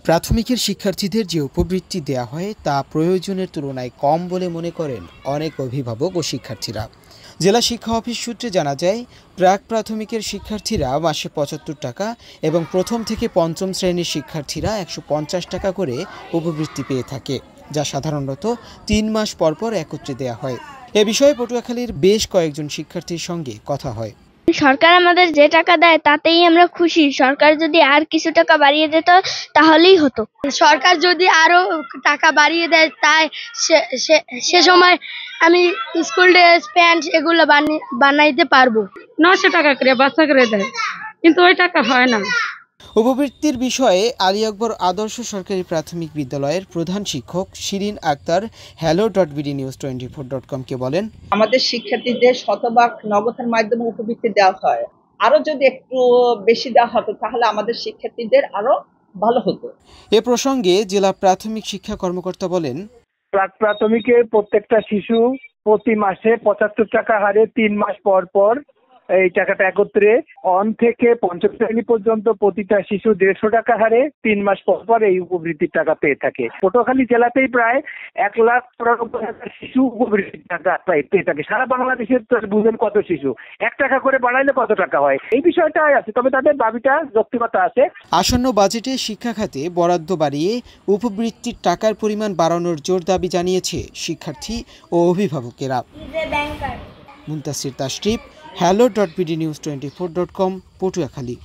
প্রাথমিকের শিক্ষার্থীদের যে উপবৃত্তি দেয়া হয় তা প্রয়োজনের তুলনায় কম বলে মনে করেন অনেক অভিভাবক ও শিক্ষার্থীরা। জেলা শিক্ষা অফিস সূত্রে জানা যায়, প্রাক প্রাথমিকের শিক্ষার্থীরা মাসে ৭৫ টাকা এবং প্রথম থেকে পঞ্চম শ্রেণীর শিক্ষার্থীরা ১৫০ টাকা করে উপবৃত্তি পেয়ে থাকে, যা সাধারণত ৩ মাস পরপর একত্রে দেয়া হয়। এ বিষয়ে পটুয়াখালীর বেশ কয়েকজন শিক্ষার্থীর সঙ্গে কথা হয়। সরকার আমাদের যে টাকা দেয় তাতেই আমরা খুশি। সরকার যদি আর কিছু টাকা বাড়িয়ে দিত তাহলেই হতো। সরকার যদি আরো টাকা বাড়িয়ে দেয়, তাই সে সময় আমি স্কুল ড্রেস, প্যান্ট এগুলো বানাইতে পারবো। ৯০০ টাকা করে বাচ্চা করে দেয়, কিন্তু ওই টাকা হয় না। উপবৃত্তির বিষয়ে আলী আকবর আদর্শ সরকারি প্রাথমিক বিদ্যালয়ের প্রধান শিক্ষক শিরিন আক্তার hello.bdnews24.com-কে বলেন, আমাদের শিক্ষার্থীদের শতভাগ নগদের মাধ্যমে উপবৃত্তি দেওয়া হয়। আরো যদি একটু বেশি দেওয়া হতো তাহলে আমাদের শিক্ষার্থীদের আরো ভালো হতো। এ প্রসঙ্গে জেলা প্রাথমিক শিক্ষা কর্মকর্তা বলেন, প্রাথমিকে প্রত্যেকটা শিশু প্রতি মাসে ৭৫ টাকা হারে ৩ মাস পর পর এই টাকাটা একত্রে, অন থেকে পঞ্চম শ্রেণী পর্যন্ত প্রতিটা শিশু ১৫০ টাকা হারে ৩ মাস পর পর এই উপবৃত্তির টাকা পেয়ে থাকে। পটুয়াখালী জেলাতেই প্রায় ১,৯৪,০০০ শিশু উপবৃত্তির টাকা পেয়ে থাকে। সারা বাংলাদেশের বুঝেন কত শিশু, ১ টাকা করে বাড়াইলে কত টাকা হয়, এই বিষয়টাই আছে। তবে তাদের দাবিটা যৌক্তিকতা আছে। আসন্ন বাজেটে শিক্ষা খাতে বরাদ্দ বাড়িয়ে উপবৃত্তির টাকার পরিমাণ বাড়ানোর জোর দাবি জানিয়েছে শিক্ষার্থী ও অভিভাবকেরা। মুনতাসির তাশরিফ, hello.bdnews24.com, পটুয়াখালী।